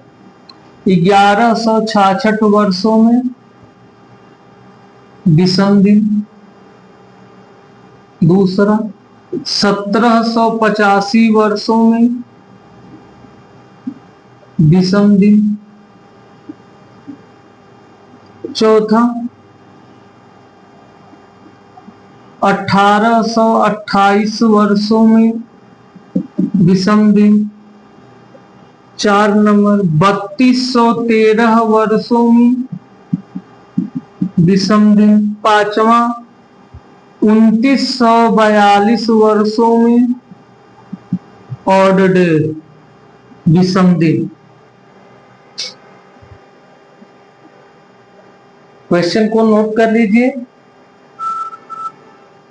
1166 वर्षों में विषम दिन। दूसरा, 1785 वर्षों में विषम दिन। चौथा, 1828 वर्षों में विषम दिन। 4 नंबर, 3213 वर्षों में विषम दिन। पांचवा, 2942 वर्षों में ऑड डे विषम दिन। क्वेश्चन को नोट कर लीजिए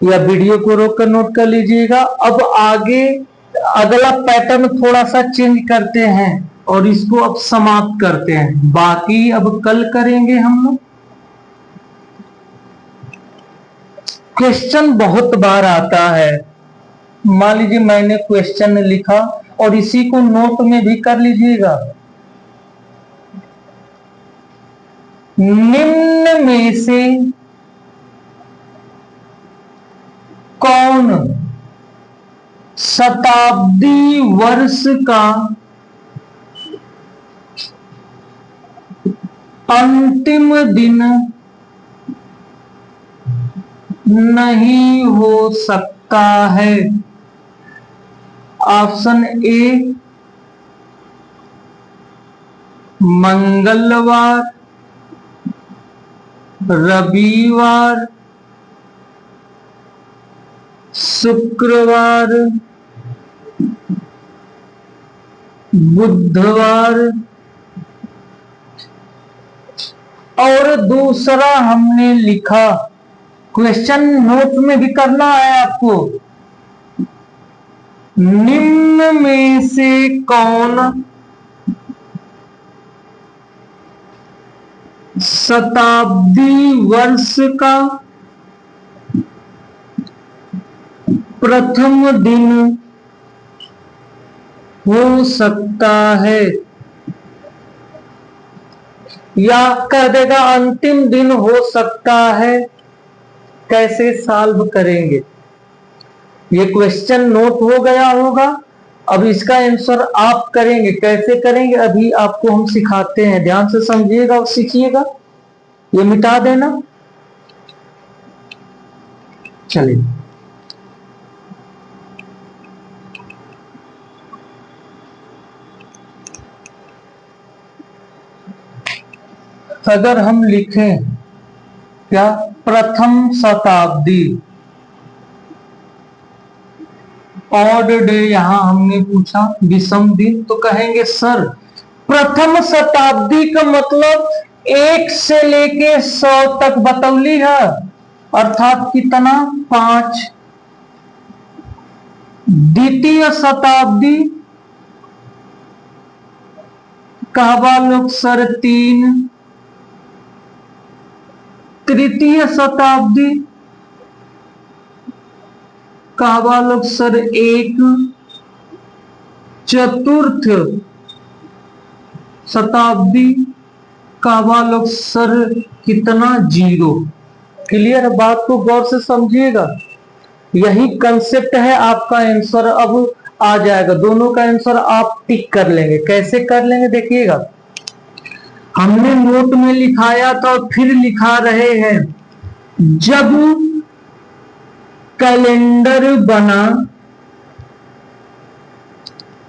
या वीडियो को रोककर नोट कर लीजिएगा। अब आगे अगला पैटर्न थोड़ा सा चेंज करते हैं और इसको अब समाप्त करते हैं, बाकी अब कल करेंगे हम लोग। क्वेश्चन बहुत बार आता है। मान लीजिए मैंने क्वेश्चन लिखा और इसी को नोट में भी कर लीजिएगा। निम्न में से कौन शताब्दी वर्ष का अंतिम दिन नहीं हो सकता है? ऑप्शन ए मंगलवार, रविवार, शुक्रवार, बुधवार, और दूसरा हमने लिखा, क्वेश्चन नोट में भी करना है आपको, निम्न में से कौन शताब्दी वर्ष का प्रथम दिन हो सकता है, या कह देगा अंतिम दिन हो सकता है। कैसे सॉल्व करेंगे? ये क्वेश्चन नोट हो गया होगा, अब इसका आंसर आप करेंगे। कैसे करेंगे अभी आपको हम सिखाते हैं, ध्यान से समझिएगा और सीखिएगा। ये मिटा देना। चलिए अगर हम लिखें क्या, प्रथम शताब्दी ऑड डे, यहां हमने पूछा विषम दिन, तो कहेंगे सर प्रथम शताब्दी का मतलब 1 से लेके 100 तक बतौली है, अर्थात कितना, 5। द्वितीय शताब्दी कहवा लोग सर 3। तृतीय शताब्दी कहवा लोग सर 1। चतुर्थ शताब्दी कहवा लोग सर कितना, 0। क्लियर? बात को गौर से समझिएगा, यही कंसेप्ट है। आपका आंसर अब आ जाएगा, दोनों का आंसर आप टिक कर लेंगे। कैसे कर लेंगे देखिएगा, हमने नोट में लिखाया था और फिर लिखा रहे हैं। जब कैलेंडर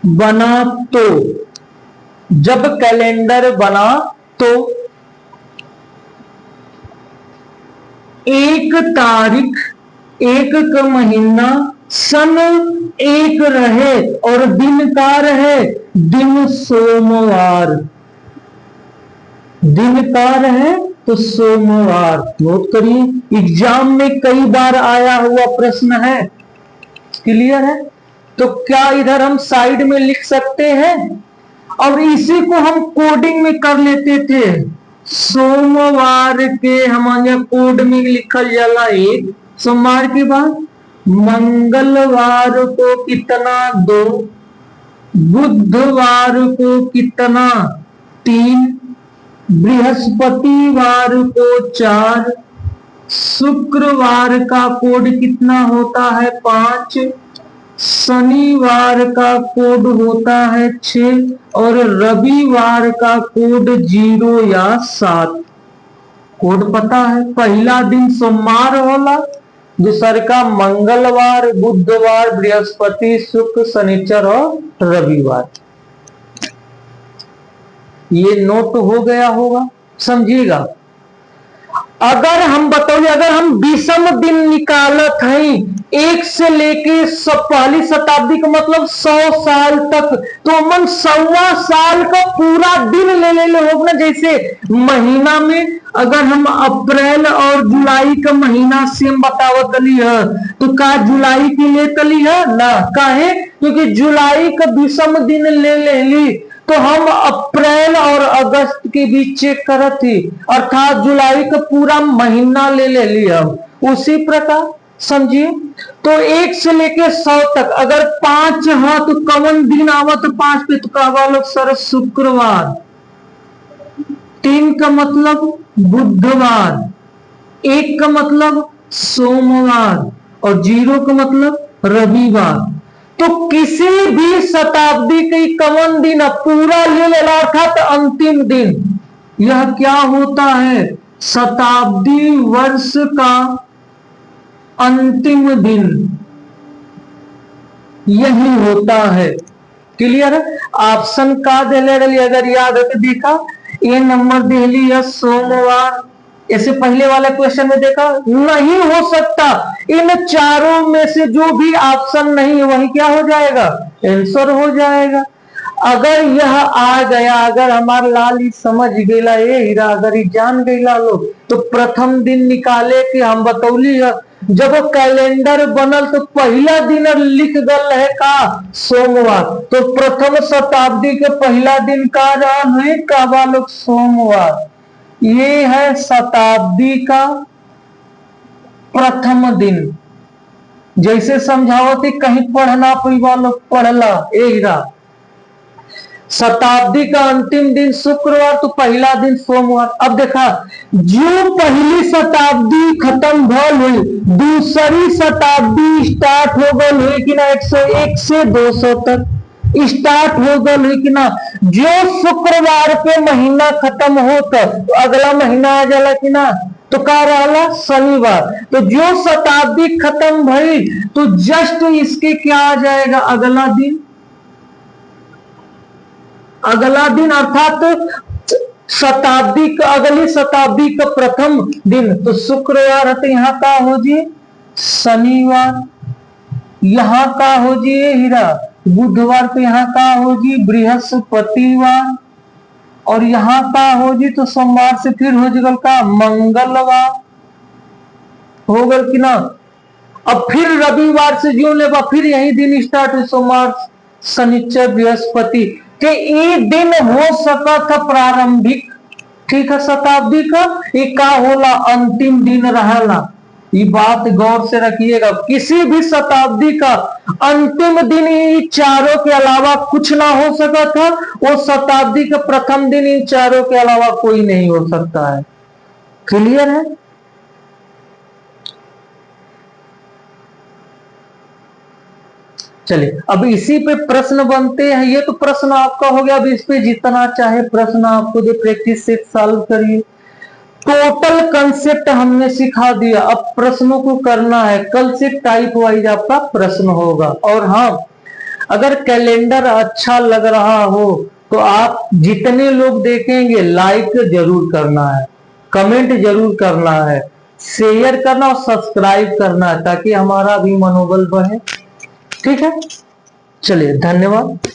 बना तो, जब कैलेंडर बना तो 1 तारीख, 1 का महीना, सन 1 रहे और दिन का रहे, दिन सोमवार। दिन का रहे तो सोमवार। नोट करिए, एग्जाम में कई बार आया हुआ प्रश्न है। क्लियर है? तो क्या इधर हम साइड में लिख सकते हैं? और इसी को हम कोडिंग में कर लेते थे। सोमवार के हमारे कोड में लिखल जाला 1, सोमवार के बाद मंगलवार को कितना 2, बुधवार को कितना 3, बृहस्पतिवार को 4, शुक्रवार का कोड कितना होता है 5, शनिवार का कोड होता है 6 और रविवार का कोड 0 या 7। कोड पता है? पहला दिन सोमवार होला, दूसर का मंगलवार, बुधवार, बृहस्पति, शुक्र, शनिचर और रविवार। ये नोट हो गया होगा, समझिएगा। अगर हम बताइए, अगर हम विषम दिन निकालत हैं 1 से लेके पहली शताब्दी का मतलब 100 साल तक, तो मन 100वां साल का पूरा दिन ले होगा। जैसे महीना में अगर हम अप्रैल और जुलाई का महीना सेम बतावत ली है, तो का जुलाई के लिए तली है ना? काहे? क्योंकि जुलाई का विषम दिन ले ली तो हम अप्रैल और अगस्त के बीच चेक करत थी, अर्थात जुलाई का पूरा महीना ले लिया। उसी प्रकार समझिए, तो 1 से लेके 100 तक अगर 5 है तो कौन दिन आवत 5 पे? तो का वालों सर शुक्रवार, 3 का मतलब बुधवार, 1 का मतलब सोमवार और 0 का मतलब रविवार। तो किसी भी शताब्दी की कवन दिन पूरा ले लेला, अर्थात अंतिम दिन। यह क्या होता है? शताब्दी वर्ष का अंतिम दिन यही होता है। क्लियर है? ऑप्शन का दे ले, अगर याद है तो देखा, ए नंबर दे लिया सोमवार। ऐसे पहले वाले क्वेश्चन में देखा नहीं हो सकता, इन चारों में से जो भी ऑप्शन नहीं है वही क्या हो जाएगा? आंसर हो जाएगा। अगर यह आ गया, अगर हमारा लाल समझ गया, ये हीरा अगर ही जान गया लोग, तो प्रथम दिन निकाले कि हम बतौली है। जब कैलेंडर बनल तो पहला दिन लिख गल है का सोमवार, तो प्रथम शताब्दी के पहला दिन का है का वालों सोमवार। ये है शताब्दी का प्रथम दिन। जैसे समझावती कहीं पढ़ना कोई वालों पढ़ला एरा। शताब्दी का अंतिम दिन शुक्रवार तो पहला दिन सोमवार। अब देखा, जो पहली शताब्दी खत्म भल हुई, दूसरी शताब्दी स्टार्ट हो गई हुई कि ना 101 से 200 तक स्टार्ट हो गई कि ना। जो शुक्रवार पे महीना खत्म होता तो अगला महीना आ जाला कि ना, तो का रहा शनिवार। तो जो शताब्दी खत्म भई तो जस्ट इसके क्या आ जाएगा? अगला दिन। अगला दिन अर्थात शताब्दी का, अगली शताब्दी का प्रथम दिन तो शुक्रवार है, तो यहाँ का हो जी शनिवार, यहाँ का हो जी हीरा बुधवार, तो यहाँ का हो जी बृहस्पतिवार, और यहाँ का हो जी तो सोमवार से फिर हो जगल का मंगलवार हो गल कि ना। अब फिर रविवार से जो लेबा फिर यही दिन स्टार्ट हुई, सोमवार, शनिचर, बृहस्पति के ये दिन हो सका था प्रारंभिक, ठीक है, शताब्दी का। ये का होला? अंतिम दिन रहला। ये बात गौर से रखिएगा, किसी भी शताब्दी का अंतिम दिन इन चारों के अलावा कुछ ना हो सका था। वो शताब्दी का प्रथम दिन इन चारों के अलावा कोई नहीं हो सकता है। क्लियर है? चलिए, अब इसी पे प्रश्न बनते हैं। ये तो प्रश्न आपका हो गया। अब इस पे जितना चाहे प्रश्न आपको जो प्रैक्टिस से सॉल्व करिए। टोटल कंसेप्ट हमने सिखा दिया, अब प्रश्नों को करना है। कल से टाइप वाइज आपका प्रश्न होगा। और हाँ, अगर कैलेंडर अच्छा लग रहा हो तो आप जितने लोग देखेंगे लाइक जरूर करना है, कमेंट जरूर करना है, शेयर करना और सब्सक्राइब करना है, ताकि हमारा भी मनोबल बढ़े। ठीक है, चलिए, धन्यवाद।